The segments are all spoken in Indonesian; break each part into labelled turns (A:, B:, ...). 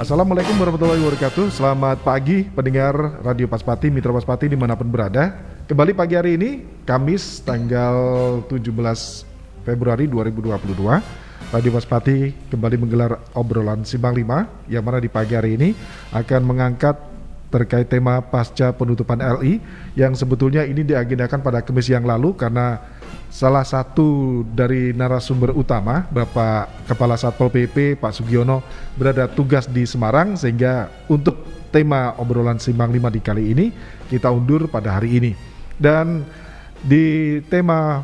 A: Assalamualaikum warahmatullahi wabarakatuh. Selamat pagi pendengar Radio Paspati, Mitra Paspati dimanapun berada. Kembali pagi hari ini, Kamis tanggal 17 Februari 2022. Radio Paspati kembali menggelar obrolan Simpang 5, yang mana di pagi hari ini akan mengangkat terkait tema pasca penutupan LI, yang sebetulnya ini diagendakan pada Kamis yang lalu karena salah satu dari narasumber utama, Bapak Kepala Satpol PP Pak Sugiono, berada tugas di Semarang, sehingga untuk tema obrolan Simpang 5 di kali ini kita undur pada hari ini. Dan di tema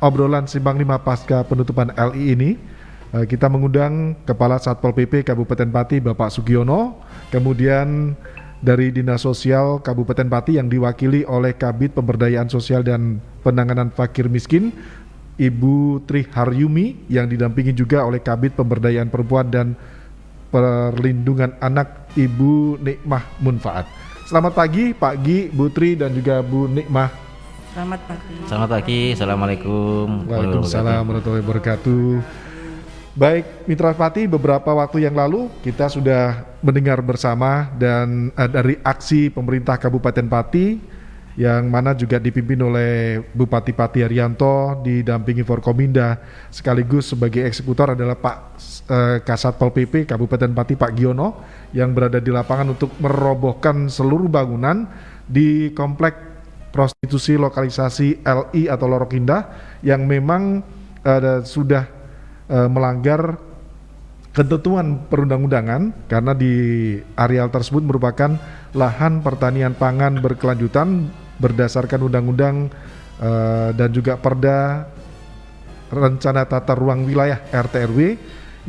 A: obrolan Simpang 5 pasca penutupan LI ini, kita mengundang Kepala Satpol PP Kabupaten Pati Bapak Sugiono, kemudian dari Dinas Sosial Kabupaten Pati yang diwakili oleh Kabid Pemberdayaan Sosial dan Penanganan Fakir Miskin Ibu Tri Haryumi, yang didampingi juga oleh Kabid Pemberdayaan Perempuan dan Perlindungan Anak Ibu Nikmah Munfaat. Selamat pagi Pak Gi, Bu Tri dan juga Bu Nikmah.
B: Selamat pagi.
C: Selamat pagi, Assalamualaikum.
A: Waalaikumsalam warahmatullahi wabarakatuh. Baik, Mitra Pati, beberapa waktu yang lalu kita sudah mendengar bersama dan dari aksi pemerintah Kabupaten Pati, yang mana juga dipimpin oleh Bupati Pati Haryanto didampingi Forkominda, sekaligus sebagai eksekutor adalah Pak Kasatpol PP Kabupaten Pati Pak Giono, yang berada di lapangan untuk merobohkan seluruh bangunan di komplek prostitusi lokalisasi LI atau Lorok Indah, yang memang sudah melanggar ketentuan perundang-undangan, karena di areal tersebut merupakan lahan pertanian pangan berkelanjutan berdasarkan undang-undang dan juga Perda Rencana Tata Ruang Wilayah RT/RW,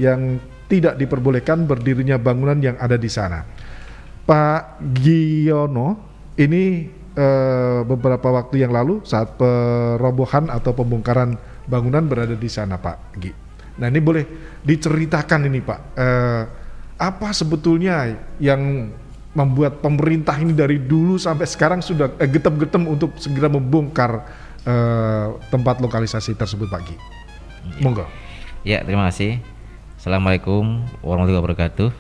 A: yang tidak diperbolehkan berdirinya bangunan yang ada di sana. Pak Giono, ini beberapa waktu yang lalu saat perobohan atau pembongkaran bangunan berada di sana, Pak Gi. Nah, ini boleh diceritakan ini Pak, apa sebetulnya yang membuat pemerintah ini dari dulu sampai sekarang sudah getem-getem untuk segera membongkar tempat lokalisasi tersebut, Pak Gi? Monggo.
C: Ya, terima kasih. Assalamualaikum warahmatullahi wabarakatuh.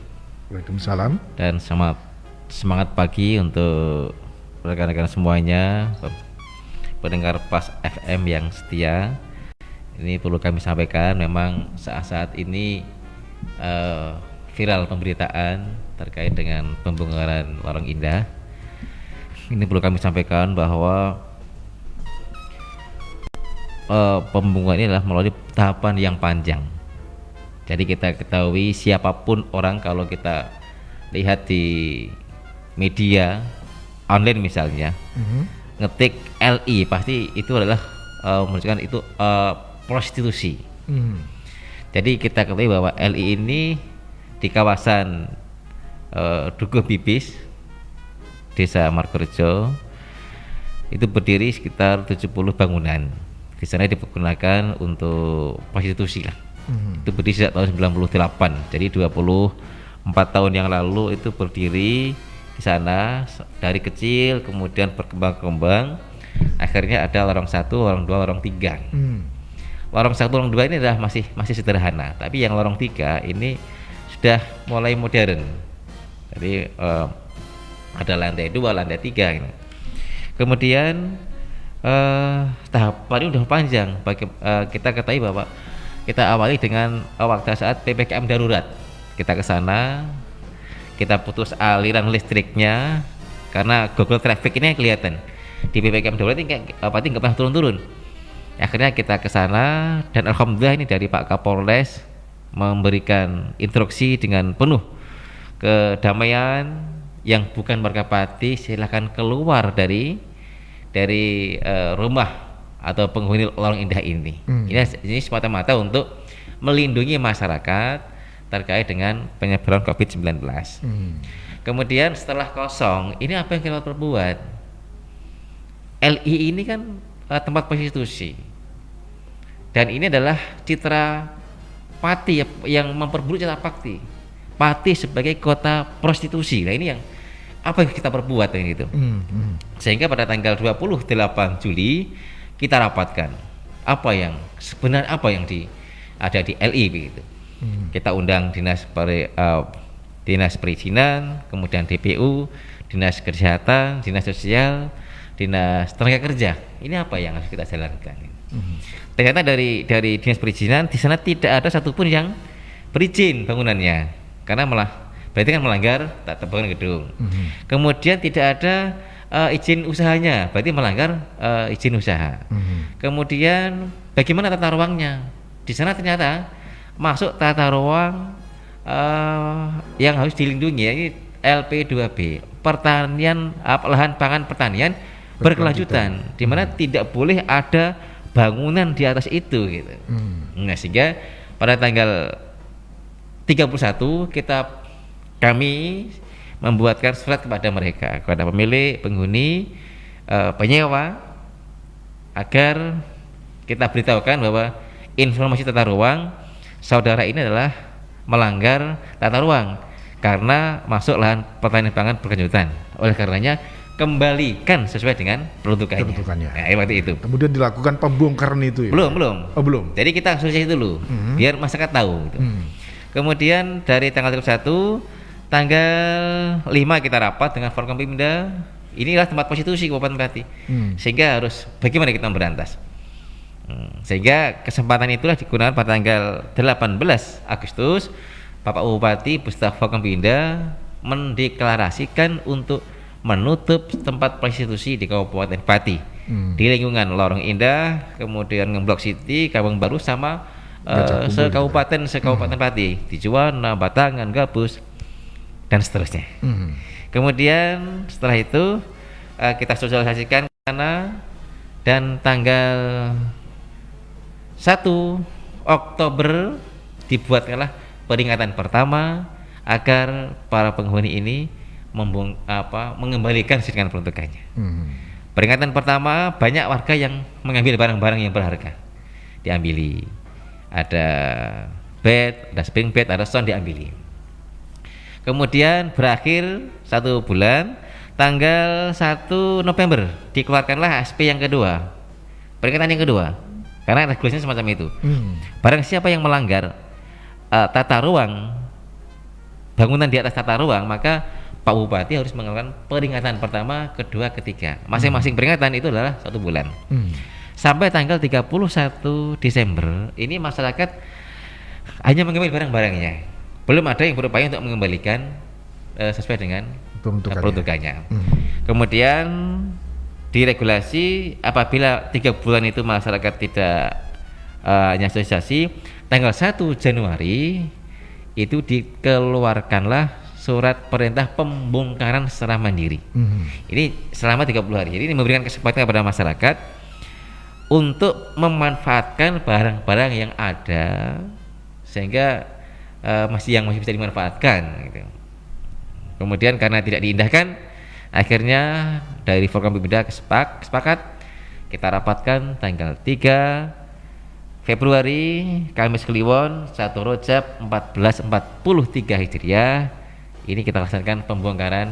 A: Waalaikumsalam.
C: Dan semangat pagi untuk rekan-rekan semuanya, pendengar Pas FM yang setia. Ini perlu kami sampaikan, memang saat-saat ini viral pemberitaan terkait dengan pembongkaran Lorong Indah. Ini perlu kami sampaikan bahwa pembongkaran ini adalah melalui tahapan yang panjang. Jadi kita ketahui, siapapun orang kalau kita lihat di media online misalnya, ngetik LI pasti itu adalah menunjukkan itu prostitusi. Jadi kita ketahui bahwa LI ini di kawasan Dukuh Bibis, Desa Margorejo, itu berdiri sekitar 70 bangunan. Di sana digunakan untuk prostitusi lah. Itu berdiri sejak tahun 98. Jadi 24 tahun yang lalu itu berdiri di sana dari kecil, kemudian berkembang, akhirnya ada lorong 1, lorong 2, lorong 3. Lorong 1, lorong 2 ini adalah masih sederhana, tapi yang lorong 3 ini sudah mulai modern. Jadi ada lantai 2, lantai 3 gitu. Kemudian tahapan ini udah panjang. Kita ketahui bahwa kita awali dengan waktu saat PPKM darurat. Kita ke sana, kita putus aliran listriknya karena Google Traffic ini kelihatan. Di PPKM darurat ini nggak pernah turun-turun. Akhirnya kita ke sana, dan alhamdulillah ini dari Pak Kapolres memberikan instruksi dengan penuh kedamaian, yang bukan warga Pati silahkan keluar dari rumah atau penghuni Lorong Indah ini. Ini semata-mata untuk melindungi masyarakat terkait dengan penyebaran COVID-19. Kemudian setelah kosong, ini apa yang kita perbuat? LI ini kan tempat prostitusi, dan ini adalah citra Pati yang memperburuk citra Pati sebagai kota prostitusi. Nah, ini yang apa yang kita perbuat dengan itu. Sehingga pada tanggal 28 Juli kita rapatkan apa yang sebenarnya ada di LI begitu. Kita undang dinas dinas perizinan, kemudian DPU, dinas kesehatan, dinas sosial, dinas tenaga kerja. Ini apa yang harus kita jalankan? Ternyata dari dinas perizinan di sana tidak ada satupun yang berizin bangunannya, karena malah berarti kan melanggar tata bangunan gedung. Kemudian tidak ada izin usahanya, berarti melanggar izin usaha. Kemudian bagaimana tata ruangnya? Di sana ternyata masuk tata ruang yang harus dilindungi, ini LP2B, pertanian lahan pangan pertanian berkelanjutan, di mana tidak boleh ada bangunan di atas itu gitu. Nah, sehingga pada tanggal 31 kami membuatkan surat kepada mereka, kepada pemilik, penghuni, penyewa, agar kita beritahukan bahwa informasi tata ruang saudara ini adalah melanggar tata ruang karena masuk lahan pertanian pangan berkelanjutan. Oleh karenanya kembalikan sesuai dengan peruntukannya. Nah, seperti itu.
A: Kemudian dilakukan pembongkaran itu ya?
C: Belum.
A: Oh, belum.
C: Jadi kita asosiasi dulu, biar masyarakat tahu. Gitu. Kemudian dari tanggal 31, tanggal 5 kita rapat dengan Forkompimda. Inilah tempat prostitusi Kabupaten Pati. Sehingga harus bagaimana kita memberantas. Sehingga kesempatan itulah digunakan pada tanggal 18 Agustus, Bapak Bupati beserta Forkompimda mendeklarasikan untuk menutup tempat prostitusi di Kabupaten Pati, di lingkungan Lorong Indah, kemudian Ngemblok City, Kampung Baru, sama sekabupaten Pati, di Juwana, Batangan, Gabus, dan seterusnya. Kemudian setelah itu kita sosialisasikan ke sana, dan tanggal 1 Oktober dibuatkanlah peringatan pertama agar para penghuni ini mengembalikan sesuai dengan peruntukannya. Peringatan pertama, banyak warga yang mengambil barang-barang yang berharga, diambili. Ada bed, ada spring bed, ada sound, diambili. Kemudian berakhir 1 bulan, tanggal 1 November dikeluarkanlah SP yang kedua, peringatan yang kedua, karena regulasinya semacam itu. Barang siapa yang melanggar tata ruang, bangunan di atas tata ruang, maka Pak Bupati harus mengeluarkan peringatan pertama, kedua, ketiga. Masing-masing peringatan itu adalah 1 bulan. Sampai tanggal 31 Desember ini masyarakat hanya mengambil barang-barangnya. Belum ada yang berupaya untuk mengembalikan sesuai dengan peruntukannya. Kemudian diregulasi apabila 3 bulan itu masyarakat tidak nyasosiasi, tanggal 1 Januari itu dikeluarkanlah surat perintah pembongkaran secara mandiri. Ini selama 30 hari. Jadi ini memberikan kesempatan kepada masyarakat untuk memanfaatkan barang-barang yang ada, sehingga masih bisa dimanfaatkan gitu. Kemudian karena tidak diindahkan, akhirnya dari Forkompimda sepakat kita rapatkan tanggal 3 Februari, Kamis Kliwon, 1 Rajab 1443 Hijriah. Ini kita laksanakan pembongkaran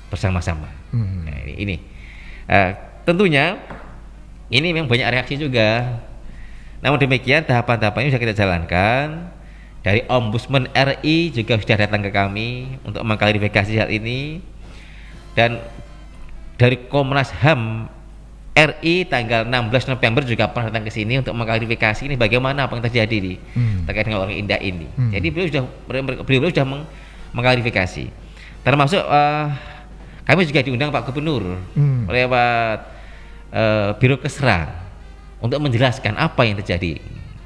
C: bersama-sama. Nah, ini tentunya ini memang banyak reaksi juga. Namun demikian tahapan-tahapan ini sudah kita jalankan. Dari Ombudsman RI juga sudah datang ke kami untuk mengklarifikasi hal ini. Dan dari Komnas HAM RI tanggal 16 November juga pernah datang ke sini untuk mengklarifikasi ini bagaimana apa yang terjadi terkait dengan Lorong Indah ini. Jadi beliau sudah mengklarifikasi. Termasuk kami juga diundang Pak Gubernur lewat Biro Kesra untuk menjelaskan apa yang terjadi.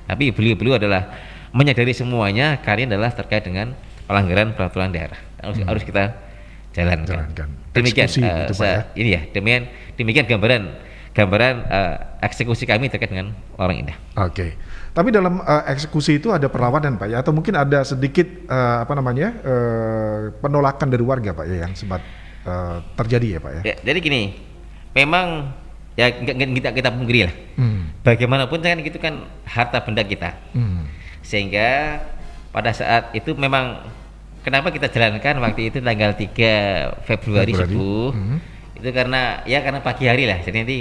C: Tapi beliau adalah menyadari semuanya, karena adalah terkait dengan pelanggaran peraturan daerah. Harus kita jalankan. Demikian ini ya, demikian gambaran eksekusi kami terkait dengan Lorong Indah.
A: Oke. Tapi dalam eksekusi itu ada perlawanan Pak ya, atau mungkin ada sedikit penolakan dari warga Pak ya yang sempat terjadi ya Pak ya.
C: Jadi gini, memang ya kita pungkiri lah. Bagaimanapun kan itu kan harta benda kita. Sehingga pada saat itu memang kenapa kita jalankan waktu itu tanggal 3 Februari subuh, itu karena pagi hari lah. Jadi nanti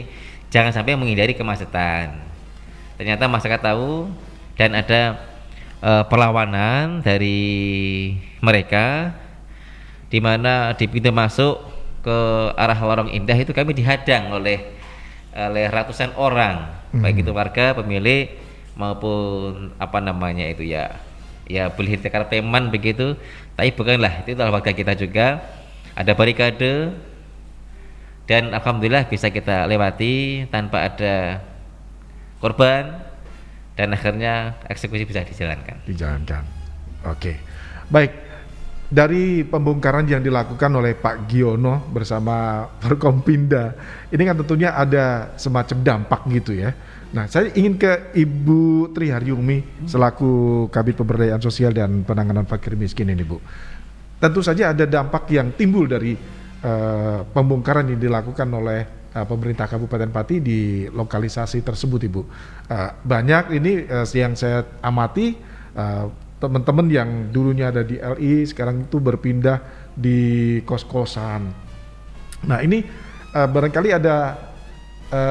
C: jangan sampai menghindari kemacetan. Ternyata masyarakat tahu dan ada perlawanan dari mereka di mana di pintu masuk ke arah Lorong Indah itu kami dihadang oleh ratusan orang, baik itu warga, pemilik maupun apa namanya itu ya boleh dikatakan preman begitu, tapi bukanlah, itu adalah warga kita juga. Ada barikade dan alhamdulillah bisa kita lewati tanpa ada korban dan akhirnya eksekusi bisa dijalankan.
A: Oke. Baik. Dari pembongkaran yang dilakukan oleh Pak Giono bersama Forkompinda, ini kan tentunya ada semacam dampak gitu ya. Nah, saya ingin ke Ibu Tri Haryumi selaku Kabid Pemberdayaan Sosial dan Penanganan Fakir Miskin ini, Bu. Tentu saja ada dampak yang timbul dari pembongkaran yang dilakukan oleh pemerintah Kabupaten Pati di lokalisasi tersebut, Ibu. Banyak ini yang saya amati, teman-teman yang dulunya ada di LI sekarang itu berpindah di kos-kosan. Nah, ini barangkali ada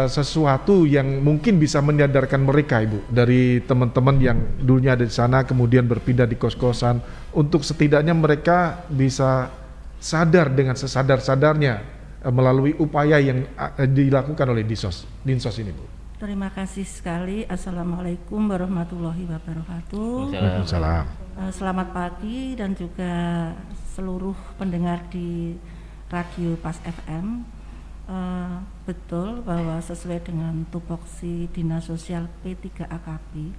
A: sesuatu yang mungkin bisa menyadarkan mereka, Ibu, dari teman-teman yang dulunya ada di sana kemudian berpindah di kos-kosan, untuk setidaknya mereka bisa sadar dengan sesadar-sadarnya melalui upaya yang dilakukan oleh Dinsos ini, Bu.
B: Terima kasih sekali. Assalamualaikum warahmatullahi wabarakatuh.
A: Waalaikumsalam.
B: Selamat pagi dan juga seluruh pendengar di Radio Pas FM. Betul bahwa sesuai dengan tupoksi Dinas Sosial P3AKP,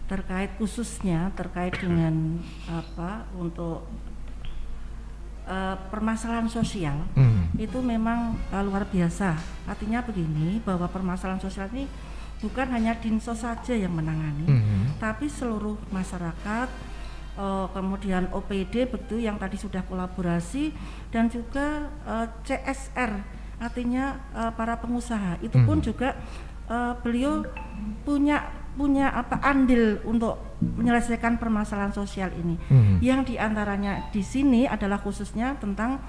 B: terkait dengan untuk permasalahan sosial itu memang luar biasa. Artinya begini, bahwa permasalahan sosial ini bukan hanya Dinsos saja yang menangani, tapi seluruh masyarakat, kemudian OPD begitu yang tadi sudah kolaborasi, dan juga CSR, artinya para pengusaha itu pun juga beliau punya andil untuk menyelesaikan permasalahan sosial ini. Yang diantaranya di sini adalah khususnya tentang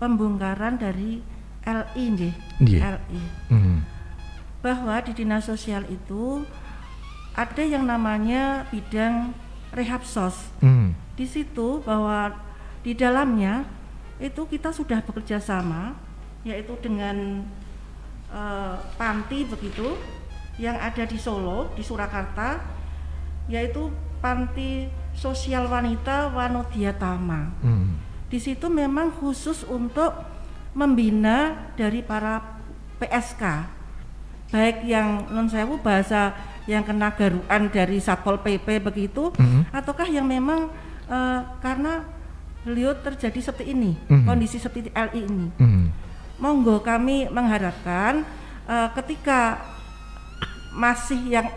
B: pembongkaran dari LI, LI. Bahwa di dinas sosial itu ada yang namanya bidang rehab sos. Di situ bahwa di dalamnya itu kita sudah bekerja sama, yaitu dengan panti begitu yang ada di Solo, di Surakarta, yaitu Panti Sosial Wanita Wanodiatama. Di situ memang khusus untuk membina dari para PSK, baik yang non sewu bahasa yang kena garuan dari Satpol PP begitu, ataukah yang memang karena beliau terjadi seperti ini, kondisi seperti LI ini. Monggo kami mengharapkan ketika masih yang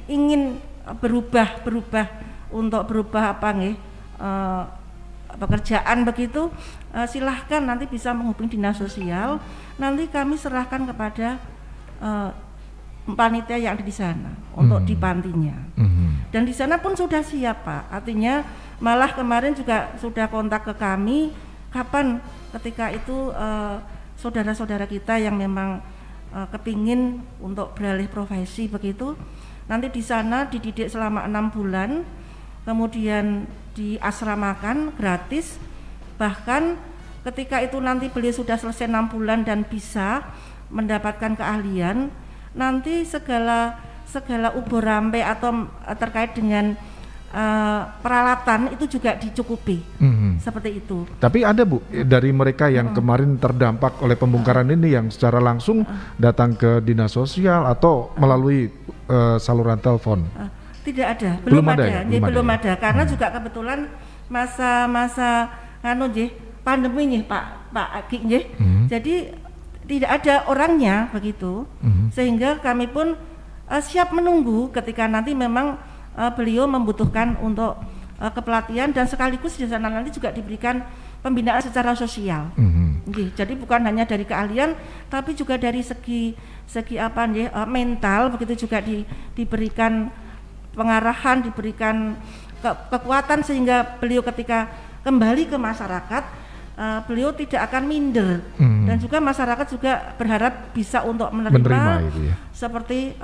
B: ingin berubah untuk berubah pekerjaan begitu, silahkan nanti bisa menghubungi dinas sosial, nanti kami serahkan kepada panitia yang ada di sana untuk di pantinya. Dan di sana pun sudah siap, Pak, artinya malah kemarin juga sudah kontak ke kami kapan ketika itu saudara-saudara kita yang memang kepingin untuk beralih profesi begitu, nanti di sana dididik selama 6 bulan, kemudian diasramakan gratis, bahkan ketika itu nanti beliau sudah selesai 6 bulan dan bisa mendapatkan keahlian, nanti segala ubur rampe atau terkait dengan peralatan itu juga dicukupi, seperti itu.
A: Tapi ada, Bu, dari mereka yang kemarin terdampak oleh pembongkaran ini yang secara langsung datang ke dinas sosial atau melalui saluran telepon?
B: Tidak ada, belum ada,
A: belum
B: ada. Karena juga kebetulan masa pandemi nih Pak Agi, jadi tidak ada orangnya begitu, sehingga kami pun siap menunggu ketika nanti memang beliau membutuhkan untuk kepelatihan, dan sekaligus di sana nanti juga diberikan pembinaan secara sosial. Jadi bukan hanya dari keahlian, tapi juga dari segi mental begitu juga diberikan pengarahan, diberikan kekuatan, sehingga beliau ketika kembali ke masyarakat beliau tidak akan minder, dan juga masyarakat juga berharap bisa untuk menerima itu ya. Seperti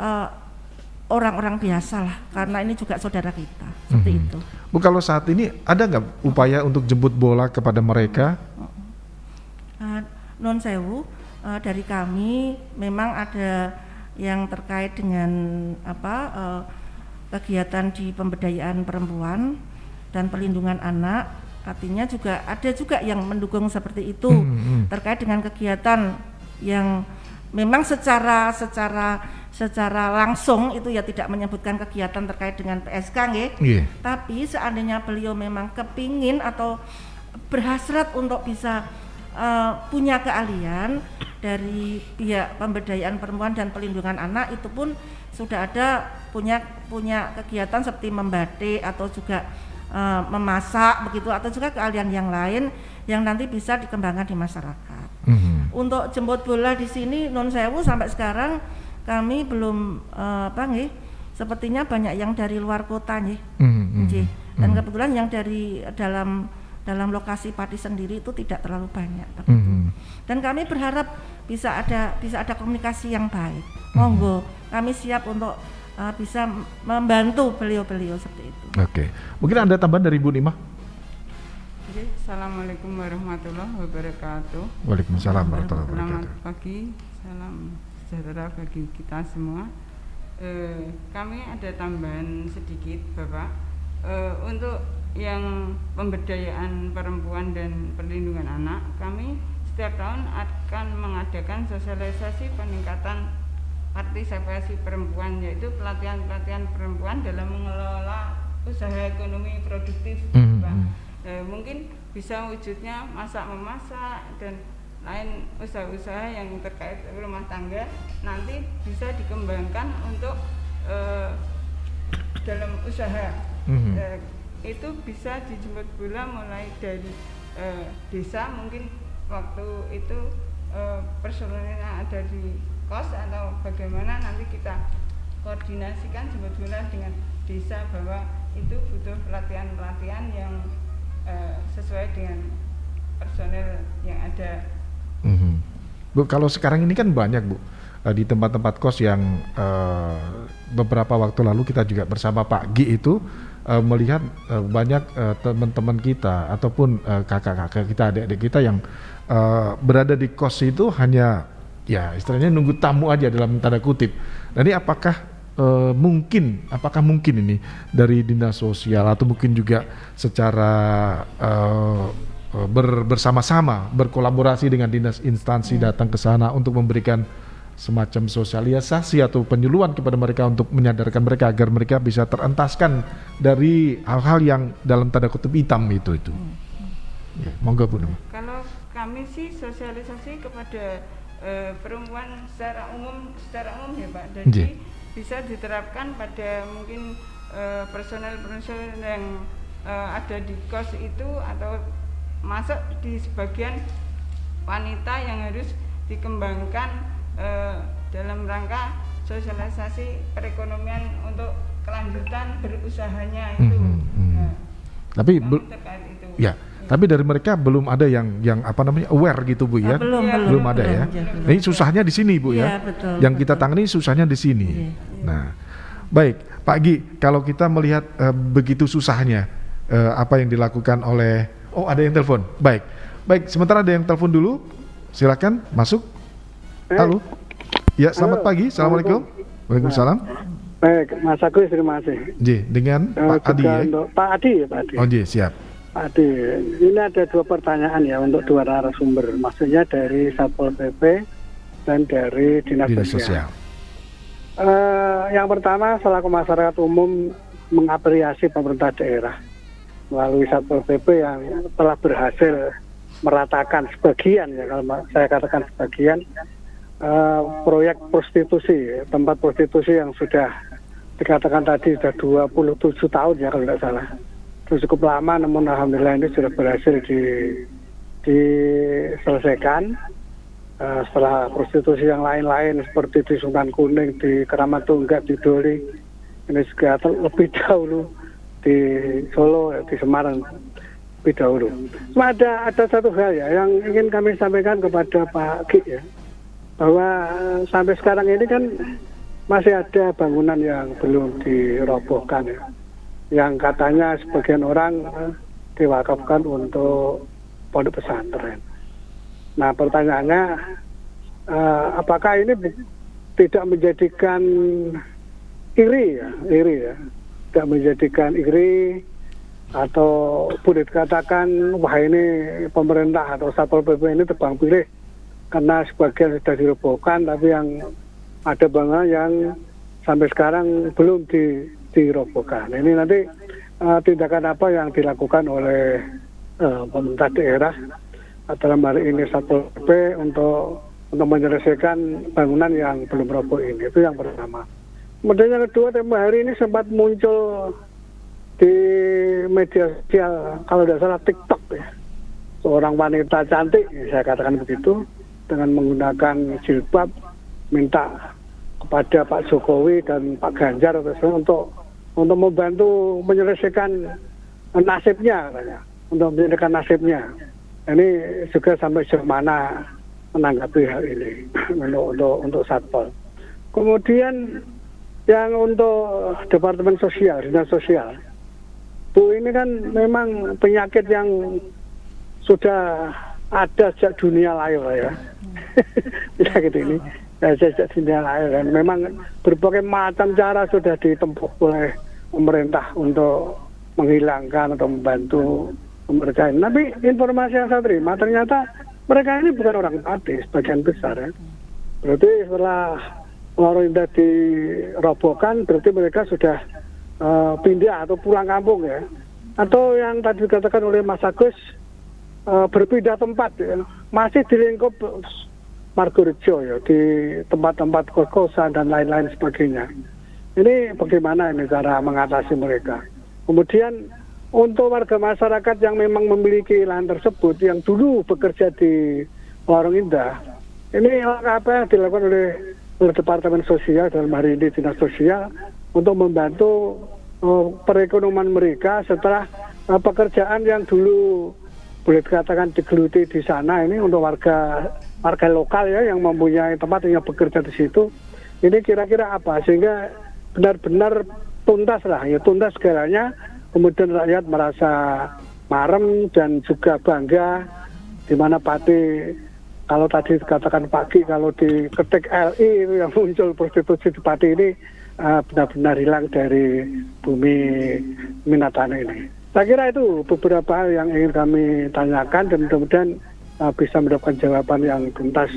B: orang-orang biasa lah, karena ini juga saudara kita, seperti itu.
A: Bu, kalau saat ini ada nggak upaya untuk jemput bola kepada mereka?
B: Non sewu, dari kami memang ada yang terkait dengan kegiatan di pemberdayaan perempuan dan perlindungan anak, artinya juga ada juga yang mendukung seperti itu terkait dengan kegiatan yang memang secara langsung itu ya tidak menyebutkan kegiatan terkait dengan PSK nggih. Tapi seandainya beliau memang kepingin atau berhasrat untuk bisa punya keahlian dari pihak pemberdayaan perempuan dan perlindungan anak, itu pun sudah ada punya kegiatan seperti membatik atau juga memasak begitu, atau juga keahlian yang lain yang nanti bisa dikembangkan di masyarakat. Untuk jemput bola di sini non sewu sampai sekarang kami belum sepertinya banyak yang dari luar kota nih. Dan kebetulan yang dari dalam lokasi Pati sendiri itu tidak terlalu banyak. Dan kami berharap bisa ada komunikasi yang baik. Monggo, kami siap untuk bisa membantu beliau-beliau seperti itu.
A: Oke. Mungkin ada tambahan dari Bu Nima?
D: Assalamualaikum warahmatullahi wabarakatuh.
A: Waalaikumsalam warahmatullahi
D: Selamat
A: wabarakatuh.
D: pagi, salam sejahtera bagi kita semua. Kami ada tambahan sedikit, Bapak. Untuk yang pemberdayaan perempuan dan perlindungan anak, kami setiap tahun akan mengadakan sosialisasi peningkatan partisipasi perempuan, yaitu pelatihan perempuan dalam mengelola usaha ekonomi produktif, Pak. Mungkin bisa wujudnya masak-memasak dan lain usaha-usaha yang terkait rumah tangga, nanti bisa dikembangkan untuk dalam usaha. Itu bisa dijemput bola mulai dari desa, mungkin waktu itu personelnya ada di kos atau bagaimana, nanti kita koordinasikan jemput bola dengan desa bahwa itu butuh pelatihan-pelatihan yang sesuai dengan personel yang ada.
A: Bu, kalau sekarang ini kan banyak Bu di tempat-tempat kos yang beberapa waktu lalu kita juga bersama Pak Gi itu melihat banyak teman-teman kita ataupun kakak-kakak kita, adik-adik kita yang berada di kos itu hanya ya istilahnya nunggu tamu aja dalam tanda kutip. Nah, ini apakah mungkin ini dari dinas sosial atau mungkin juga secara bersama-sama berkolaborasi dengan dinas instansi datang ke sana untuk memberikan semacam sosialisasi atau penyuluhan kepada mereka untuk menyadarkan mereka agar mereka bisa terentaskan dari hal-hal yang dalam tanda kutip hitam itu. Ya, monggo Bu.
D: Kalau kami sih sosialisasi kepada perempuan secara umum ya Pak. Jadi bisa diterapkan pada mungkin personel yang ada di kos itu, atau masuk di sebagian wanita yang harus dikembangkan dalam rangka sosialisasi perekonomian untuk kelanjutan berusahanya itu.
A: Tapi
D: itu.
A: Tapi dari mereka belum ada yang aware gitu Bu ya. Belum ada ya. Ini susahnya di sini Bu ya.
B: Betul,
A: yang kita tangani susahnya di sini. Nah, baik Pak Gi, kalau kita melihat begitu susahnya apa yang dilakukan oleh ada yang telepon. Baik, sementara ada yang telepon dulu. Silakan masuk. Halo. Ya, selamat pagi. Assalamualaikum. Waalaikumsalam.
E: Baik, Mas Agus, terima kasih.
A: Dengan Pak Adi ya.
E: Pak Adi ya, Pak Adi.
A: Oh, siap.
E: Pak Adi, ini ada dua pertanyaan ya untuk dua narasumber. Maksudnya dari Satpol PP dan dari Dinas Sosial. Yang pertama, selaku masyarakat umum mengapresiasi pemerintah daerah melalui Satpol PP yang telah berhasil meratakan sebagian, ya kalau saya katakan sebagian, proyek prostitusi, tempat prostitusi yang sudah dikatakan tadi sudah 27 tahun ya kalau tidak salah. Itu cukup lama, namun alhamdulillah ini sudah berhasil diselesaikan. Setelah prostitusi yang lain-lain seperti di Sungan Kuning, di Keramat Tunggak, di Doli, ini juga lebih dahulu di Solo, di Semarang lebih dahulu. Cuma ada satu hal ya yang ingin kami sampaikan kepada Pak Ki ya, bahwa sampai sekarang ini kan masih ada bangunan yang belum dirobohkan ya, yang katanya sebagian orang diwakafkan untuk pondok pesantren. Nah pertanyaannya, apakah ini tidak menjadikan iri ya, tidak menjadikan iri, atau boleh dikatakan wah ini pemerintah atau Satpol PP ini tebang pilih karena sebagian sudah dirobohkan, tapi yang ada bangunan yang sampai sekarang belum dirobohkan. Ini nanti tindakan apa yang dilakukan oleh pemerintah daerah dalam hal ini Satpol PP untuk menyelesaikan bangunan yang belum roboh ini. Itu yang pertama. Kemudian yang kedua, tempo hari ini sempat muncul di media sosial, kalau tidak salah TikTok ya, seorang wanita cantik, saya katakan begitu, dengan menggunakan jilbab minta kepada Pak Jokowi dan Pak Ganjar untuk membantu menyelesaikan nasibnya, katanya, untuk menyelesaikan nasibnya. Ini juga sampai sejauh mana menanggapi hal ini untuk Satpol. Kemudian yang untuk Departemen Sosial, Dinas Sosial, Bu, ini kan memang penyakit yang sudah ada sejak dunia lahir ya. Penyakit ini sejak dunia lahir, dan memang berbagai macam cara sudah ditempuh oleh pemerintah untuk menghilangkan atau membantu mereka ini. Tapi informasi yang saya terima ternyata mereka ini bukan orang Pati sebagian besar ya. Berarti setelah warung indah dirobohkan, berarti mereka sudah pindah atau pulang kampung ya. Atau yang tadi dikatakan oleh Mas Agus, berpindah tempat ya. Masih di lingkup Margorejo ya, di tempat-tempat kos-kosan dan lain-lain sebagainya. Ini bagaimana ini cara mengatasi mereka. Kemudian untuk warga masyarakat yang memang memiliki lahan tersebut, yang dulu bekerja di warung indah, ini apa yang dilakukan oleh Departemen Sosial dalam hari ini Dinas Sosial untuk membantu perekonomian mereka setelah pekerjaan yang dulu boleh dikatakan digeluti di sana ini untuk warga lokal ya yang mempunyai tempat yang bekerja di situ. Ini kira-kira apa sehingga benar-benar tuntas lah ya, tuntas segalanya, kemudian rakyat merasa marem dan juga bangga, di mana Pati kalau tadi dikatakan pagi kalau diketik LI itu yang muncul prostitusi di Pati ini benar-benar hilang dari bumi Minatana ini. Saya kira itu beberapa hal yang ingin kami tanyakan dan mudah-mudahan bisa mendapatkan jawaban yang tuntas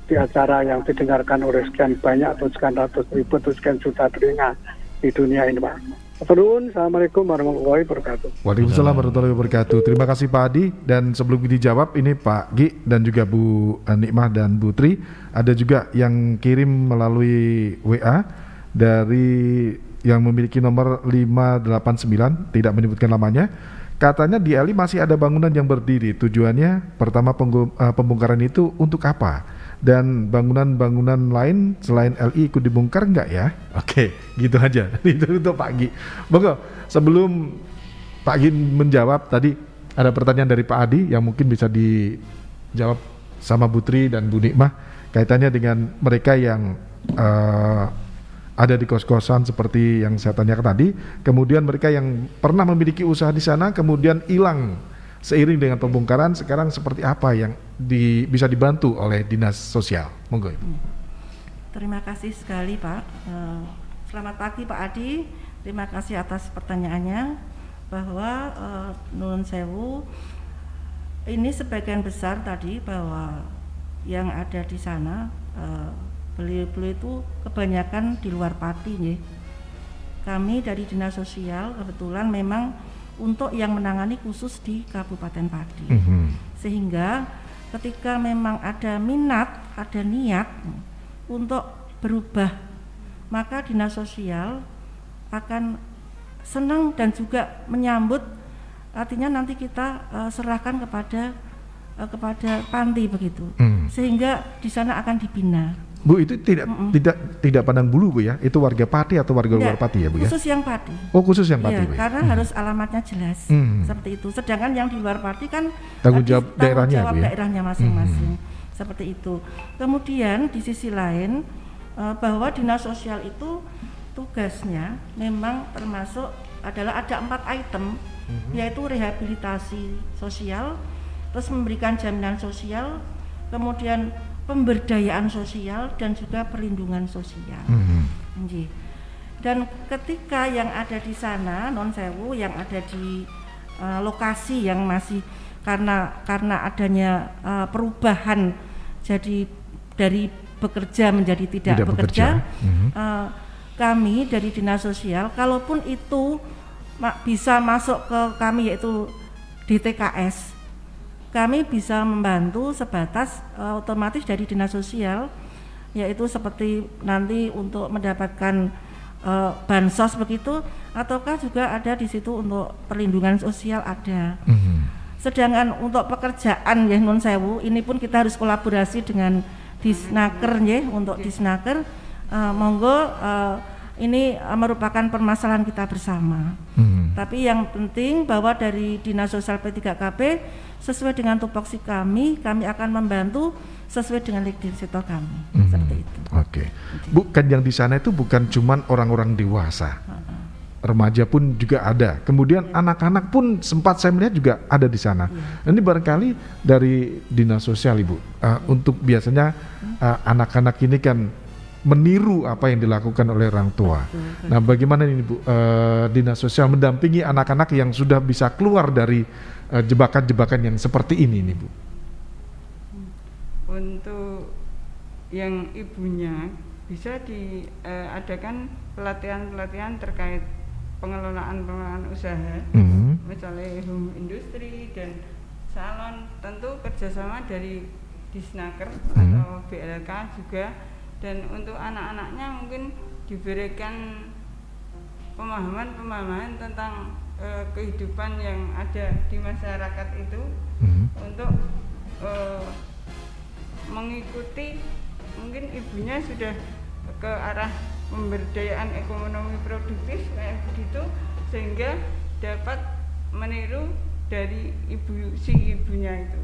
E: di acara yang didengarkan oleh sekian banyak atau sekian ratus ribu atau sekian juta telinga di dunia ini, Pak. Assalamualaikum warahmatullahi wabarakatuh.
A: Waalaikumsalam warahmatullahi wabarakatuh. Terima kasih Pak Adi, dan sebelum dijawab ini Pak Gi dan juga Bu Nikmah dan Bu Tri, ada juga yang kirim melalui WA dari yang memiliki nomor 589, tidak menyebutkan namanya. Katanya di LI masih ada bangunan yang berdiri. Tujuannya pertama pembongkaran itu untuk apa? Dan bangunan-bangunan lain selain LI ikut dibongkar enggak ya? Oke, gitu aja. Itu untuk Pak Gi. Monggo, sebelum Pak Gi menjawab tadi ada pertanyaan dari Pak Adi yang mungkin bisa dijawab sama Bu Tri dan Bu Nikmah kaitannya dengan mereka yang ada di kos-kosan seperti yang saya tanyakan tadi, kemudian mereka yang pernah memiliki usaha di sana kemudian hilang seiring dengan pembongkaran, sekarang seperti apa yang bisa dibantu oleh Dinas Sosial? Monggo Ibu.
B: Terima kasih sekali Pak. Selamat pagi Pak Adi, terima kasih atas pertanyaannya, bahwa Nuwun Sewu ini sebagian besar tadi bahwa yang ada di sana beliau-beliau itu kebanyakan di luar Pati nih. Kami dari Dinas Sosial kebetulan memang untuk yang menangani khusus di Kabupaten Pati. Sehingga ketika memang ada minat, ada niat untuk berubah, maka Dinas Sosial akan senang dan juga menyambut, artinya nanti kita serahkan kepada panti begitu. Sehingga di sana akan dibina.
A: Bu, itu tidak pandang bulu Bu ya? Itu warga Pati atau warga luar Pati ya Bu ya?
B: Khusus yang Pati.
A: Oh, khusus yang Pati
B: Ya,
A: Bu ya?
B: karena harus alamatnya jelas. Seperti itu. Sedangkan yang di luar Pati kan
A: tanggung jawab daerahnya Bu ya?
B: daerahnya masing-masing. Seperti itu. Kemudian di sisi lain bahwa dinas sosial itu tugasnya memang termasuk adalah ada 4 item, yaitu rehabilitasi sosial, terus memberikan jaminan sosial, kemudian pemberdayaan sosial, dan juga perlindungan sosial. Nggih. Dan ketika yang ada di sana non sewu, yang ada di lokasi yang masih karena adanya perubahan jadi dari bekerja menjadi tidak bekerja, kami dari dinas sosial, kalaupun itu bisa masuk ke kami yaitu DTKS, kami bisa membantu sebatas otomatis dari dinas sosial, yaitu seperti nanti untuk mendapatkan bansos begitu, ataukah juga ada di situ untuk perlindungan sosial ada. Sedangkan untuk pekerjaan ya non sewu, ini pun kita harus kolaborasi dengan Disnaker ya, untuk Disnaker monggo ini merupakan permasalahan kita bersama. Tapi yang penting bahwa dari Dinas Sosial P3KP sesuai dengan tupoksi kami akan membantu sesuai dengan legislator kami. Seperti itu.
A: Oke. Bukan yang di sana itu bukan cuman orang-orang dewasa. Remaja pun juga ada. Kemudian anak-anak pun sempat saya melihat juga ada di sana. Ini barangkali dari Dinas Sosial Ibu, untuk biasanya anak-anak ini kan meniru apa yang dilakukan oleh orang tua. Nah, bagaimana ini Bu, Dinas Sosial mendampingi anak-anak yang sudah bisa keluar dari jebakan-jebakan yang seperti ini nih Bu?
D: Untuk yang ibunya bisa diadakan pelatihan-pelatihan terkait pengelolaan usaha, misalnya home industry dan salon, tentu kerjasama dari Disnaker atau BLK juga. Dan untuk anak-anaknya mungkin diberikan pemahaman tentang kehidupan yang ada di masyarakat itu, untuk mengikuti, mungkin ibunya sudah ke arah pemberdayaan ekonomi produktif kayak begitu, sehingga dapat meniru dari ibunya itu.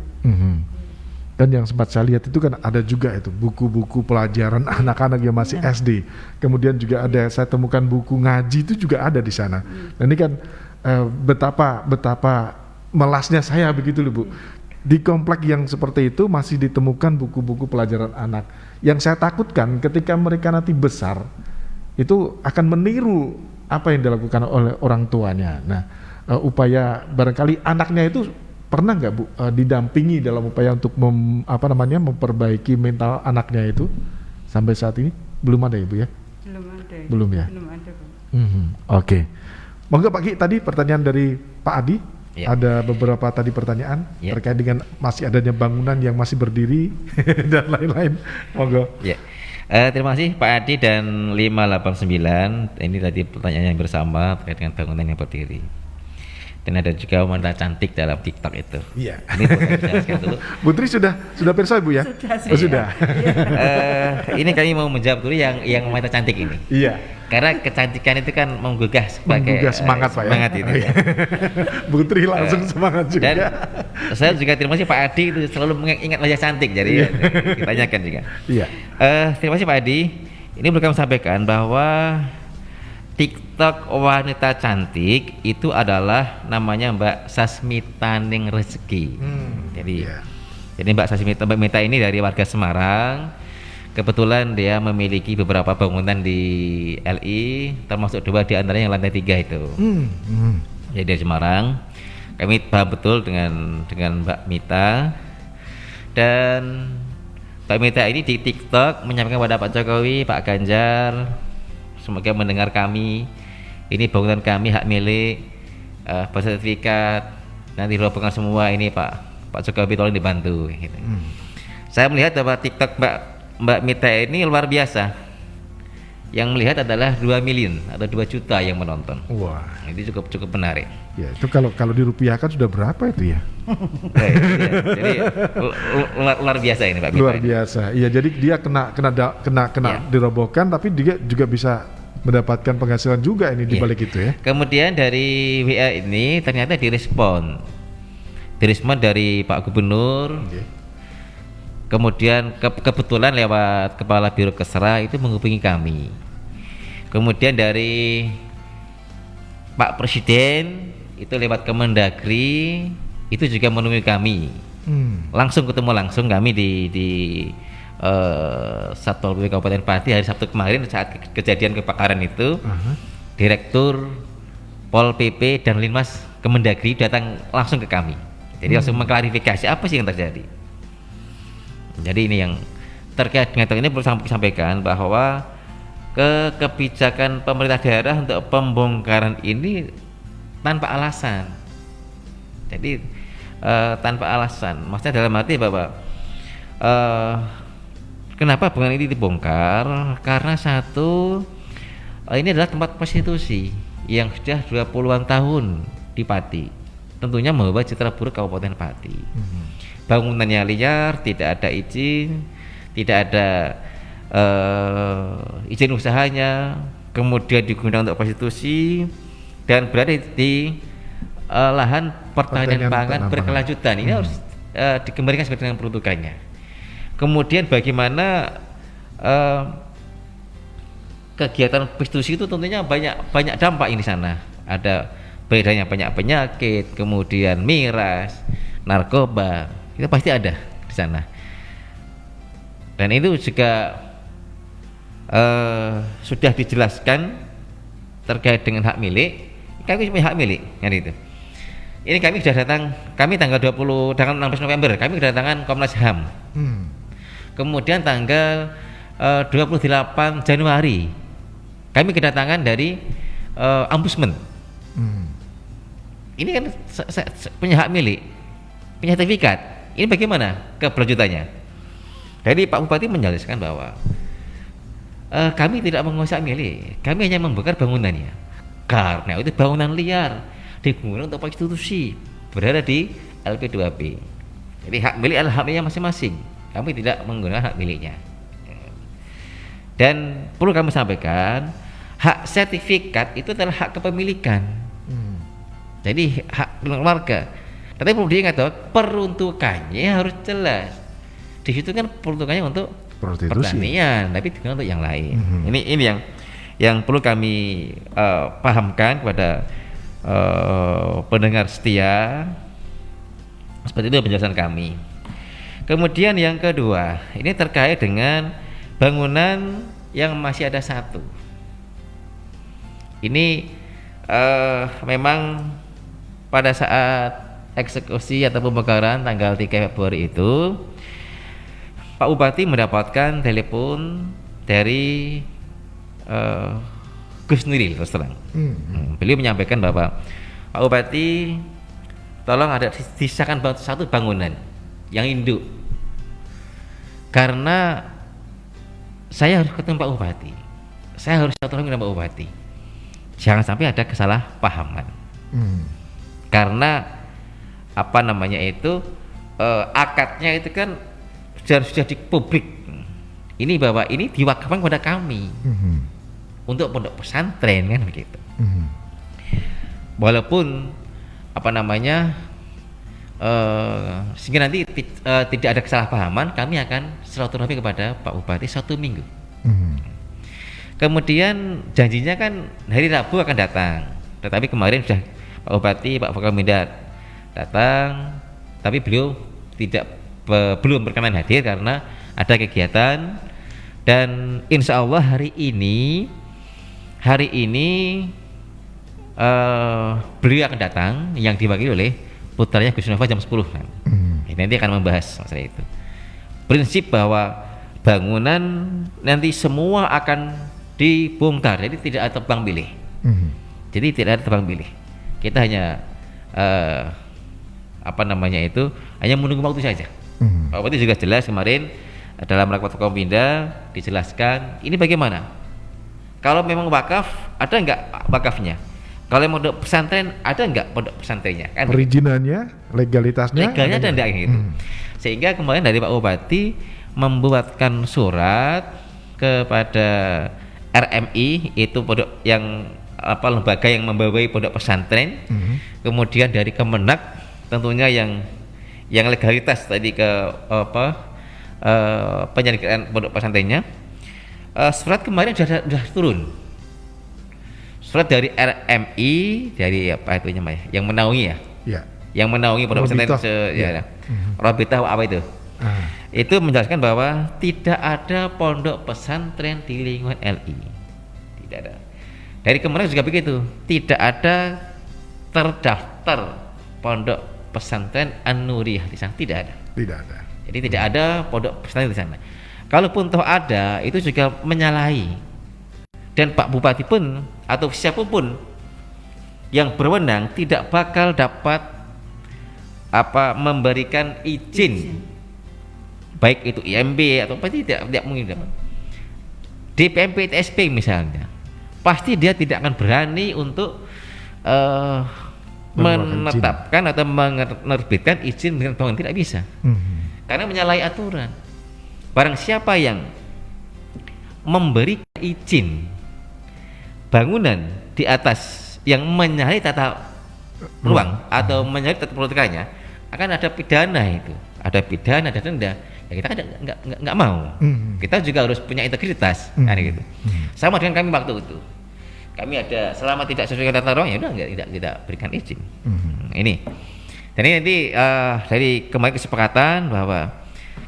A: Dan yang sempat saya lihat itu kan ada juga itu buku-buku pelajaran anak-anak yang masih SD. Kemudian juga ada, saya temukan buku ngaji itu juga ada di sana. Nah ini kan betapa melasnya saya begitu loh Bu. Di komplek yang seperti itu masih ditemukan buku-buku pelajaran anak. Yang saya takutkan ketika mereka nanti besar itu akan meniru apa yang dilakukan oleh orang tuanya. Nah, upaya barangkali anaknya itu pernah nggak Bu didampingi dalam upaya untuk memperbaiki mental anaknya itu sampai saat ini? Belum ada ya Bu ya? Belum ya? Belum ada Bu. Oke. Monggo Pak Ki, tadi pertanyaan dari Pak Adi. Ya. Ada beberapa tadi pertanyaan terkait dengan masih adanya bangunan yang masih berdiri dan lain-lain. Monggo. Ya.
C: Terima kasih Pak Adi dan 589. Ini tadi pertanyaan yang bersama terkait dengan bangunan yang berdiri. Dan ada juga wanita cantik dalam TikTok itu. Iya. Ini
A: dulu. Putri sudah pirsa Ibu ya?
B: Sudah.
C: Ini kami mau menjawab dulu yang wanita cantik ini.
A: Iya.
C: Karena kecantikan itu kan menggugah
A: semangat Pak ya.
C: Semangat itu. Ya.
A: Putri langsung semangat juga.
C: Dan saya juga terima kasih Pak Adi itu selalu mengingat wajah cantik, jadi ditanyakan juga. Iya. Terima kasih Pak Adi. Ini perlu kami sampaikan bahwa TikTok wanita cantik itu adalah namanya Mbak Sasmitaning Rezeki. Jadi Mbak Sasmita ini dari warga Semarang. Kebetulan dia memiliki beberapa bangunan di LI, termasuk 2 di antaranya yang lantai 3 itu. Jadi dari Semarang. Kami paham betul dengan Mbak Mita. Dan Mbak Mita ini di TikTok menyampaikan kepada Pak Jokowi, Pak Ganjar, semoga mendengar kami. Ini bangunan kami hak milik, bersertifikat, nanti rombongan semua ini Pak Jokowi tolong dibantu. Gitu. Saya melihat bahwa TikTok Mbak Mita ini luar biasa. Yang melihat adalah 2 million atau 2 juta yang menonton. Wah, itu cukup menarik.
A: Ya, itu kalau dirupiahkan sudah berapa itu ya?
C: Jadi luar biasa ini Pak Mita.
A: Luar biasa. Iya, jadi dia kena dirobohkan, tapi dia juga bisa mendapatkan penghasilan juga ini di balik itu ya.
C: Kemudian dari WA ini ternyata direspon dari Pak Gubernur. kemudian kebetulan lewat Kepala Biro Kesra itu menghubungi kami. Kemudian dari Pak Presiden itu lewat Kemendagri itu juga menemui kami. Langsung ketemu langsung kami di Satpol PP Kabupaten Pati hari Sabtu kemarin saat kejadian kebakaran itu. Direktur Pol PP dan Linmas Kemendagri datang langsung ke kami. Jadi langsung mengklarifikasi apa sih yang terjadi. Jadi ini yang terkait dengan ini perlu sampaikan bahwa kebijakan pemerintah daerah untuk pembongkaran ini tanpa alasan. Jadi tanpa alasan. Maksudnya dalam arti bahwa kenapa bangunan ini dibongkar? Karena satu, ini adalah tempat prostitusi yang sudah 20-an tahun di Pati. Tentunya membawa citra buruk Kabupaten Pati. Bangunannya liar, tidak ada izin, tidak ada izin usahanya, kemudian digunakan untuk prostitusi dan berada di lahan pertanian pangan berkelanjutan. Ini harus dikembalikan sesuai dengan peruntukannya. Kemudian bagaimana kegiatan prostitusi itu tentunya banyak dampak ini sana. Ada beredarnya banyak penyakit, kemudian miras, narkoba, itu pasti ada di sana. Dan itu juga sudah dijelaskan terkait dengan hak milik. Kami punya hak milik kan itu. Ini kami sudah datang, kami tanggal 16 November kami kedatangan Komnas HAM. Kemudian tanggal 28 Januari kami kedatangan dari Ombudsman. Ini kan punya hak milik, punya sertifikat. Ini bagaimana keberlanjutannya? Jadi Pak Bupati menjelaskan bahwa kami tidak menguasai milik, kami hanya membongkar bangunannya. Karena itu bangunan liar digunakan untuk prostitusi, berada di LP2B. Jadi hak milik adalah hak miliknya masing-masing. Kami tidak menggunakan hak miliknya. Dan perlu kami sampaikan, hak sertifikat itu adalah hak kepemilikan. Jadi hak keluarga. Tapi perlu diingat bahwa peruntukannya harus jelas. Di situ kan peruntukannya untuk pertanian, tapi bukan untuk yang lain. Ini yang perlu kami pahamkan kepada pendengar setia. Seperti itu penjelasan kami. Kemudian yang kedua, ini terkait dengan bangunan yang masih ada satu. Ini memang pada saat eksekusi atau pembongkaran tanggal 3 Februari itu Pak Bupati mendapatkan telepon dari Gus Nuril terus terang. Beliau menyampaikan bahwa Pak Bupati tolong ada sisakan satu bangunan yang induk karena saya harus ketemu Pak Bupati, saya harus tolong dengan Pak Bupati, jangan sampai ada kesalahpahaman. Karena apa namanya itu akadnya itu kan sudah di publik ini bahwa ini diwakafkan kepada kami untuk pondok pesantren kan begitu. Walaupun apa namanya sehingga nanti tidak ada kesalahpahaman, kami akan silaturahmi kepada Pak Bupati 1 minggu. Kemudian janjinya kan hari Rabu akan datang, tetapi kemarin sudah Pak Bupati, Pak Forkominda datang, tapi beliau belum berkenan hadir karena ada kegiatan. Dan insya Allah hari ini beliau akan datang yang diwakili oleh putranya Gus Nova jam 10 kan. Nanti akan membahas masalah itu. Prinsip bahwa bangunan nanti semua akan dibongkar, jadi tidak ada tebang pilih. Jadi tidak ada tebang pilih. Kita hanya hanya menunggu waktu saja. Pak Bupati juga jelas kemarin dalam rapat Forkominda dijelaskan ini bagaimana. Kalau memang wakaf, ada enggak wakafnya? Kalau pondok pesantren, ada enggak pondok pesantrennya? Kan?
A: Perizinannya, legalitasnya
C: ada enggak gitu. Sehingga kemarin dari Pak Bupati membuatkan surat kepada RMI, itu pondok yang lembaga yang membawahi pondok pesantren. Kemudian dari Kemenak tentunya yang legalitas tadi ke penyelenggaraan pondok pesantrennya. Surat kemarin sudah turun. Surat dari RMI, dari apa itu namanya, yang menaungi ya, yang menaungi pondok pesantren Rabitah apa itu? Itu menjelaskan bahwa tidak ada pondok pesantren di lingkungan LI, tidak ada. Dari kemarin juga begitu, tidak ada terdaftar pondok pesantren An-Nuriyah di sana, tidak ada.
A: Tidak ada.
C: Jadi tidak ada pondok pesantren di sana. Kalaupun toh ada, itu juga menyalahi. Dan Pak Bupati pun atau siapapun yang berwenang tidak bakal dapat memberikan izin, baik itu IMB atau pasti tidak mungkin dapat. DPMP TSP misalnya, pasti dia tidak akan berani untuk menetapkan atau menerbitkan izin dengan bangunan, tidak bisa. Karena menyalahi aturan. Barang siapa yang memberi izin bangunan di atas yang menyalahi tata ruang atau menyalahi tata peruntukannya, akan ada pidana itu, ada pidana, ada denda. Ya kita kan nggak mau. Kita juga harus punya integritas, kan gitu. Sama dengan kami waktu itu. Kami ada selama tidak sesuai tata ruang, ya udah tidak kita berikan izin. Ini. Jadi nanti dari kemarin kesepakatan bahwa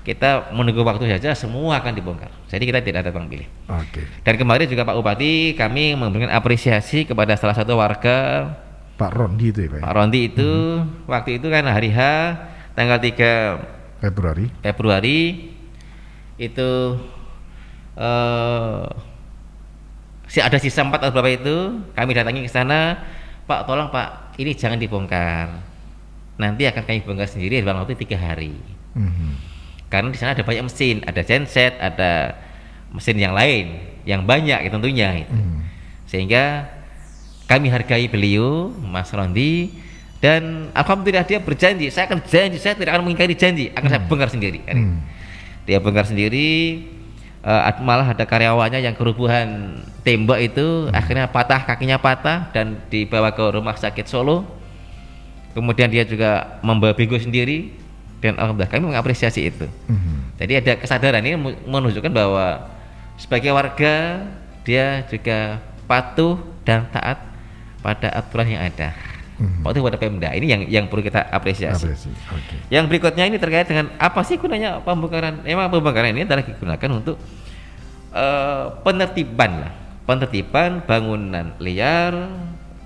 C: kita menunggu waktu saja, semua akan dibongkar. Jadi kita tidak ada tebang pilih. Dan kemarin juga Pak Bupati, kami memberikan apresiasi kepada salah satu warga,
A: Pak Rondi itu ya Pak?
C: Pak Rondi itu waktu itu kan hari H tanggal 3 Februari itu ada sisa 4 atau berapa itu, kami datangi ke sana, Pak tolong Pak, ini jangan dibongkar, nanti akan kami bongkar sendiri dalam waktu 3 hari. Karena di sana ada banyak mesin, ada genset, ada mesin yang lain, yang banyak tentunya itu. Sehingga kami hargai beliau, Mas Rondi, dan alhamdulillah dia berjanji, saya akan janji, saya tidak akan mengingkari janji, akan saya bongkar sendiri. Dia bongkar sendiri, malah ada karyawannya yang kerubuhan tembok itu, akhirnya patah, kakinya patah dan dibawa ke rumah sakit Solo. Kemudian dia juga membawa bego sendiri. Dan alhamdulillah kami mengapresiasi itu. Jadi ada kesadaran ini menunjukkan bahwa sebagai warga dia juga patuh dan taat pada aturan yang ada. Patuh pada Pemda. Ini yang perlu kita apresiasi. Yang berikutnya ini terkait dengan apa sih gunanya pembongkaran? Memang pembongkaran ini adalah digunakan untuk penertiban bangunan liar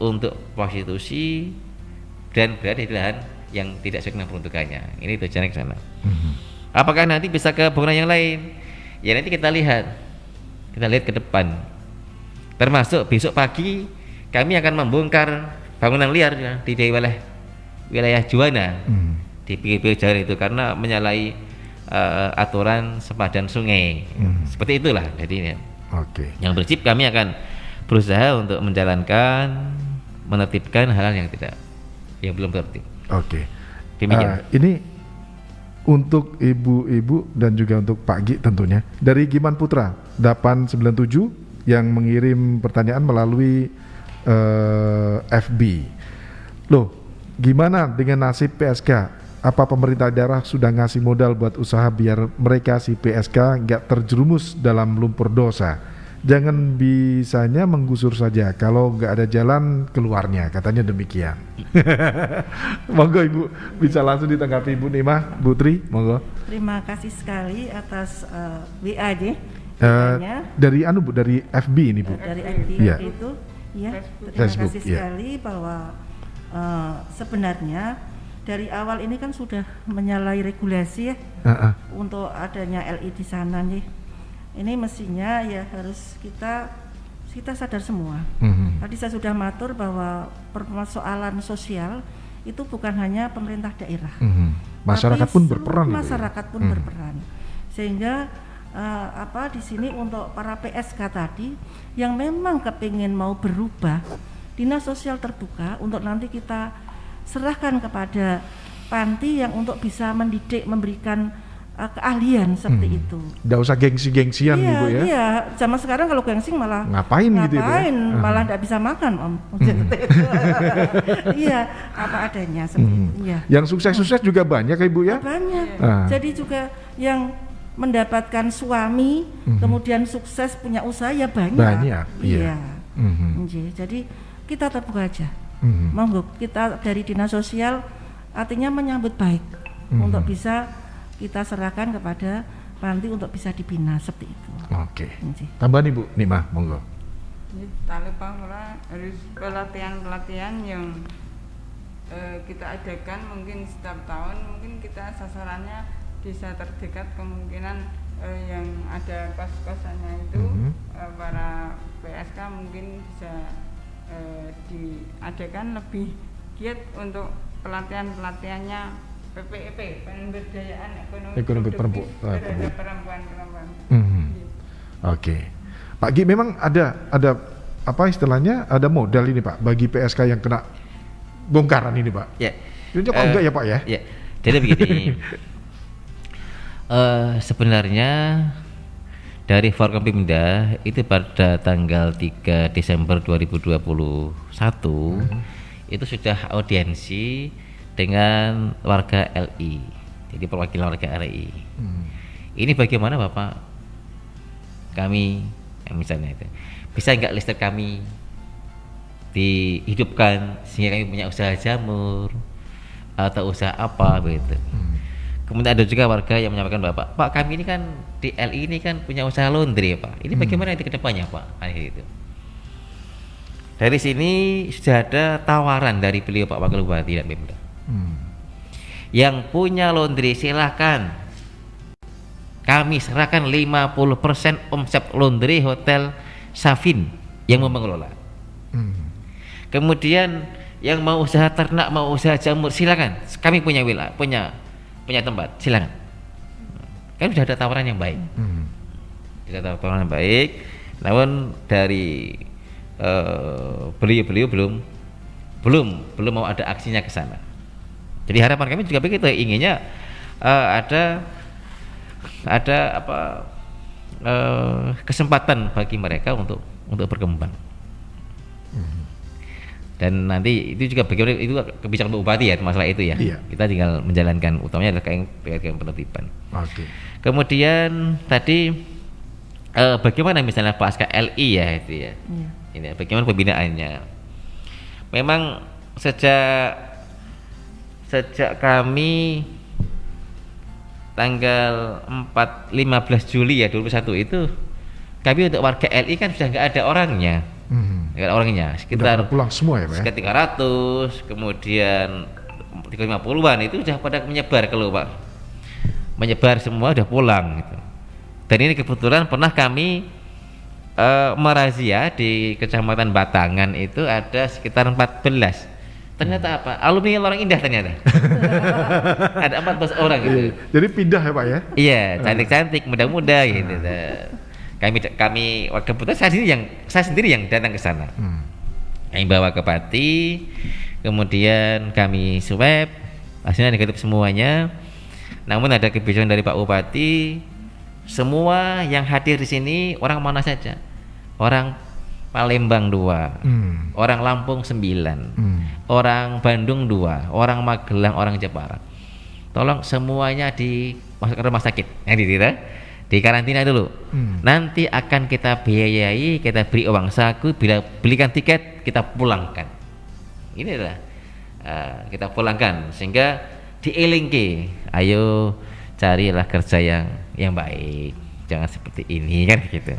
C: untuk prostitusi dan berada di lahan yang tidak sesuai dengan peruntukannya. Ini tujuannya ke sana. Apakah nanti bisa ke bangunan yang lain? Ya nanti kita lihat ke depan. Termasuk besok pagi kami akan membongkar bangunan liar di wilayah Juwana, di pinggir jalan itu, karena menyalahi aturan sempadan sungai. Seperti itulah. Jadi yang prinsip kami akan berusaha untuk menjalankan, menertibkan hal-hal yang belum tertib. Ini untuk ibu-ibu dan juga untuk Pak Gi tentunya. Dari Giman Putra 897 yang mengirim pertanyaan melalui FB. Loh, gimana dengan nasib PSK? Apa pemerintah daerah sudah ngasih modal buat usaha biar mereka si PSK nggak terjerumus dalam lumpur dosa? Jangan bisanya menggusur saja, kalau nggak ada jalan keluarnya, katanya demikian. Monggo Ibu bisa langsung ditanggapi Ibu Nima, Bu Tri, monggo.
B: Terima kasih sekali atas WA
A: dari Bu, dari FB ini Bu.
B: Dari FB itu, ya. Terima
A: Facebook,
B: kasih sekali bahwa sebenarnya dari awal ini kan sudah menyalahi regulasi ya, untuk adanya LI di sana nih. Ini mestinya ya harus kita sadar semua. Tadi saya sudah matur bahwa persoalan sosial itu bukan hanya pemerintah daerah,
A: masyarakat pun berperan.
B: Masyarakat pun berperan. Sehingga di sini untuk para PSK tadi yang memang kepingin mau berubah, dinas sosial terbuka untuk nanti kita serahkan kepada panti yang untuk bisa mendidik, memberikan keahlian seperti itu. Nggak usah gengsi-gengsian Ibu ya. Iya, zaman sekarang kalau gengsi malah ngapain gitu ya? Malah nggak bisa makan Om. Iya, apa adanya seperti itu. Ya. Yang sukses-sukses juga banyak Ibu ya? Banyak. Jadi juga yang mendapatkan suami, kemudian sukses punya usaha ya banyak.
A: Banyak, iya.
B: Nggih, jadi kita terbuka aja. Monggo kita dari dinas sosial artinya menyambut baik untuk bisa kita serahkan kepada panti untuk bisa dibina seperti itu.
A: Oke.
B: Nggih.
A: Tambahan Ibu Nikmah, monggo.
D: Jadi tali pamora harus pelatihan-pelatihan yang kita adakan mungkin setiap tahun, mungkin kita sasarannya desa terdekat, kemungkinan yang ada kos-kosannya itu para PSK mungkin bisa diadakan lebih giat untuk pelatihannya PPEP, pemberdayaan ekonomi produktif terhadap perempuan-perempuan.
A: Oke. Pak Gi, memang ada apa istilahnya, ada modal ini Pak bagi PSK yang kena bongkaran ini Pak?
C: Ya.
A: Ini kok enggak ya Pak ya?
C: Ya. Jadi begini. Sebenarnya dari Forkompimda itu pada tanggal 3 Desember 2021 itu sudah audiensi dengan warga LI, jadi perwakilan warga RI. Ini bagaimana Bapak? Kami misalnya itu bisa nggak listrik kami dihidupkan sehingga kami punya usaha jamur atau usaha apa begitu. Kemudian ada juga warga yang menyampaikan Pak kami ini kan di LI ini kan punya usaha laundry Pak. Ini bagaimana nanti ke depannya Pak? Itu. Dari sini sudah ada tawaran dari beliau Pak Wakil Bupati dan Pemda. Yang punya laundry silahkan kami serahkan 50% omset laundry hotel Safin yang mengelola. Kemudian yang mau usaha ternak, mau usaha jamur silakan. Kami punya wilayah, punya tempat, silakan. Kan sudah ada tawaran yang baik. Sudah ada tawaran yang baik. Namun dari beliau belum mau ada aksinya ke sana. Jadi harapan kami juga begitu, inginnya ada kesempatan bagi mereka untuk berkembang. Dan nanti itu juga bagaimana, itu kebijakan Bupati ya masalah itu ya. Iya. Kita tinggal menjalankan, utamanya adalah kayak penertiban. Oke. Kemudian tadi bagaimana misalnya PSK LI ya itu ya. Ini bagaimana pembinaannya. Memang sejak kami tanggal 15 Juli ya 21 itu kami untuk warga LI kan sudah nggak ada orangnya. Nggak ada orangnya, sekitar
A: pulang semua ya Pak?
C: Sekitar 300, kemudian 350-an itu sudah pada menyebar keluar Pak. Menyebar semua udah pulang gitu. Dan ini kebetulan pernah kami merazia di Kecamatan Batangan itu ada sekitar 14. Ternyata apa? Alumni Lorong Indah ternyata. Ada 14 orang gitu.
A: Jadi pindah ya Pak ya?
C: Iya, cantik-cantik, muda-muda gitu. Kami warga Putra saya sendiri yang datang ke sana. Kami bawa ke Pati, kemudian kami swab, hasilnya negatif semuanya. Namun ada kebijakan dari Pak Bupati, semua yang hadir di sini orang mana saja. Orang Palembang 2, orang Lampung 9, orang Bandung 2, orang Magelang, orang Jepara. Tolong semuanya dimasukkan ke rumah sakit. Di karantina dulu. Nanti akan kita biayai, kita beri uang saku, bila belikan tiket kita pulangkan. Ini adalah kita pulangkan sehingga dielingke. Ayo carilah kerja yang baik. Jangan seperti ini kan gitu.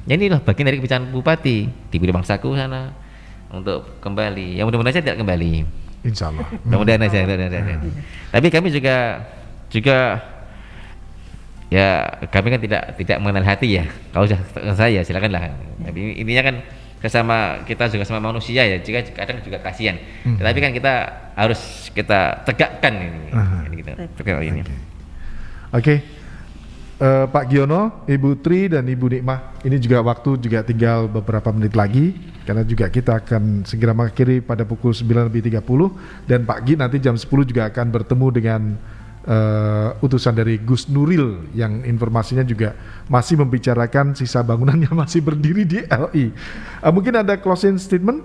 C: Jadi inilah bagian dari kebijakan Bupati, diberi uang saku sana untuk kembali. Yang mudah-mudahan saya tidak kembali.
A: Insya Allah.
C: Mudah-mudahan saja. Tapi kami juga ya kami kan tidak mengenal hati ya. Kalau sudah saya silakanlah. Tapi intinya kan sesama kita juga sama manusia ya. Juga kadang juga kasihan. Tetapi kan kita harus kita tegakkan ini. Ini.
A: Oke. Pak Giono, Ibu Tri dan Ibu Nikmah, ini juga waktu juga tinggal beberapa menit lagi karena juga kita akan segera mengakhiri pada pukul 9:30 dan Pak Gi nanti jam 10 juga akan bertemu dengan utusan dari Gus Nuril yang informasinya juga masih membicarakan sisa bangunan yang masih berdiri di LI. Mungkin ada closing statement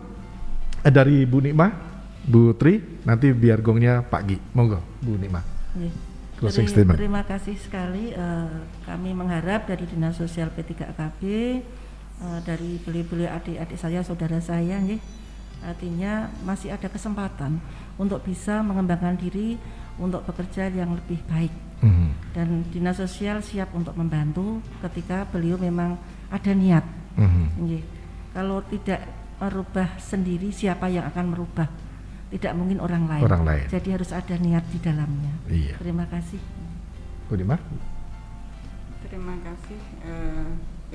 A: dari Bu Nikmah, Bu Tri, nanti biar gongnya Pak Gi. Monggo Bu Nikmah. closing statement.
B: Terima kasih sekali. Kami mengharap dari Dinas Sosial P3KB, dari beliau-beliau adik-adik saya, saudara saya, artinya masih ada kesempatan untuk bisa mengembangkan diri untuk bekerja yang lebih baik. Dan Dinas Sosial siap untuk membantu ketika beliau memang ada niat. Kalau tidak merubah sendiri, siapa yang akan merubah? Tidak mungkin orang lain. Jadi harus ada niat di dalamnya.
A: Iya.
B: Terima kasih.
A: Bu Dima?
D: Terima kasih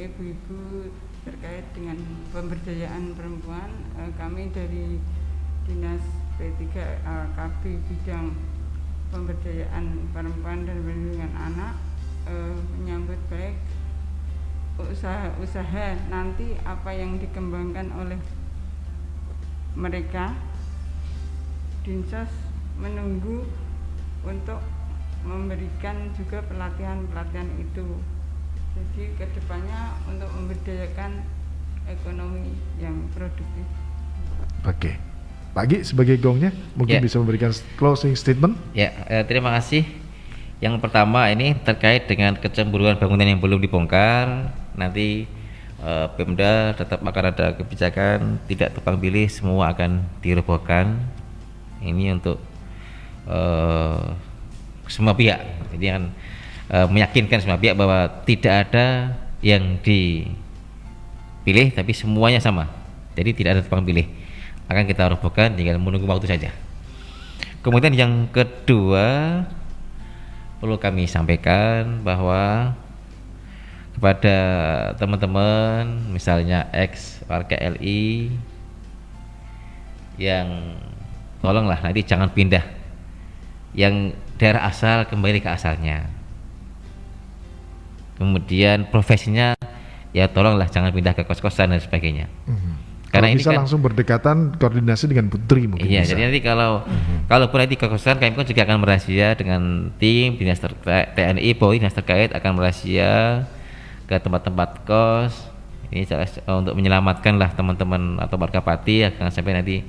D: ibu-ibu terkait dengan pemberdayaan perempuan. Kami dari Dinas P3KB bidang pemberdayaan perempuan dan perlindungan anak menyambut baik usaha nanti apa yang dikembangkan oleh mereka. Dinsos menunggu untuk memberikan juga pelatihan-pelatihan itu. Jadi kedepannya untuk memberdayakan ekonomi yang produktif.
A: Oke, Pagi sebagai gongnya mungkin bisa memberikan closing statement.
C: Ya, terima kasih. Yang pertama ini terkait dengan kecemburuan bangunan yang belum dibongkar. Nanti Pemda tetap akan ada kebijakan tidak tebang pilih, semua akan dirobohkan. Ini untuk semua pihak. Jadi akan meyakinkan semua pihak bahwa tidak ada yang dipilih tapi semuanya sama. Jadi tidak ada tebang pilih. Akan kita robohkan, tinggal menunggu waktu saja. Kemudian yang kedua perlu kami sampaikan bahwa kepada teman-teman misalnya ex warga LI yang tolonglah nanti jangan pindah, yang daerah asal kembali ke asalnya. Kemudian profesinya ya tolonglah jangan pindah ke kos-kosan dan sebagainya. Karena
A: kalau
C: ini
A: bisa
C: kan
A: langsung berdekatan koordinasi dengan Putri mungkin.
C: Iya,
A: bisa.
C: jadi nanti kalaupun nanti ke kosan, kami pun juga akan merahasia dengan tim dinas TNI, Polri, dinas terkait akan merahasia ke tempat-tempat kos. Ini untuk menyelamatkan lah teman-teman atau warga Pati akan sampai nanti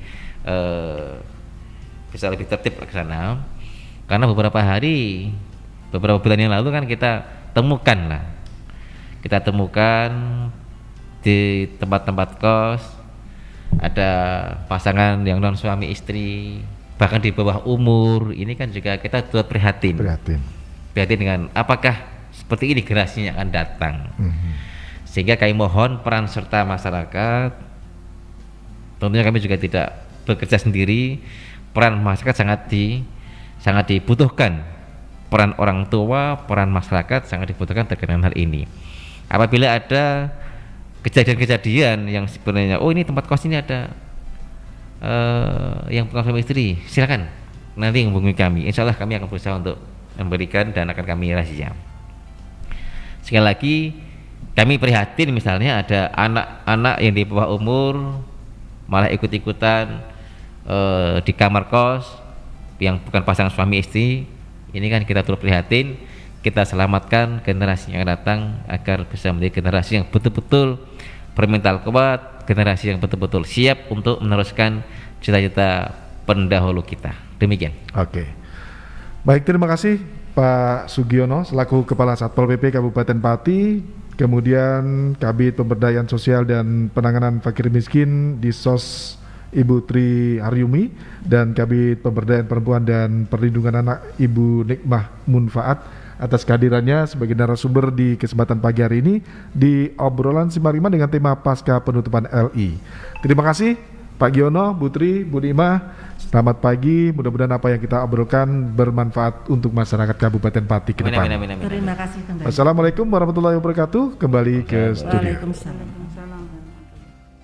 C: bisa lebih tertib ke sana. Karena beberapa bulan yang lalu kan kita temukan di tempat-tempat kos ada pasangan yang non suami istri, bahkan di bawah umur. Ini kan juga kita turut prihatin dengan apakah seperti ini generasinya akan datang. Sehingga kami mohon peran serta masyarakat. Tentunya kami juga tidak bekerja sendiri. Peran masyarakat sangat dibutuhkan. Peran orang tua, peran masyarakat sangat dibutuhkan terkait dengan hal ini. Apabila ada kejadian-kejadian yang sebenarnya ini tempat kos ini ada yang bukan suami istri, silakan nanti hubungi kami. Insya Allah kami akan berusaha untuk memberikan dan akan kami rahasia. Sekali lagi kami prihatin misalnya ada anak-anak yang di bawah umur malah ikut-ikutan di kamar kos yang bukan pasangan suami istri. Ini kan kita turut prihatin. Kita selamatkan generasi yang datang agar bisa menjadi generasi yang betul-betul bermental kuat, generasi yang betul-betul siap untuk meneruskan cita-cita pendahulu kita. Demikian.
A: Oke. Baik, terima kasih Pak Sugiono selaku Kepala Satpol PP Kabupaten Pati, kemudian Kabid Pemberdayaan Sosial dan Penanganan Fakir Miskin di SOS Ibu Tri Haryumi, dan Kabid Pemberdayaan Perempuan dan Perlindungan Anak Ibu Nikmah Munfaat atas kehadirannya sebagai narasumber di kesempatan pagi hari ini di obrolan Simarima dengan tema pasca penutupan LI. Terima kasih Pak Giono, Bu Tri, Bu Nima. Selamat pagi, mudah-mudahan apa yang kita obrolkan bermanfaat untuk masyarakat Kabupaten Pati ke depan.
B: Terima kasih kembali.
A: Assalamualaikum warahmatullahi wabarakatuh. Kembali ke studio.
B: Waalaikumsalam.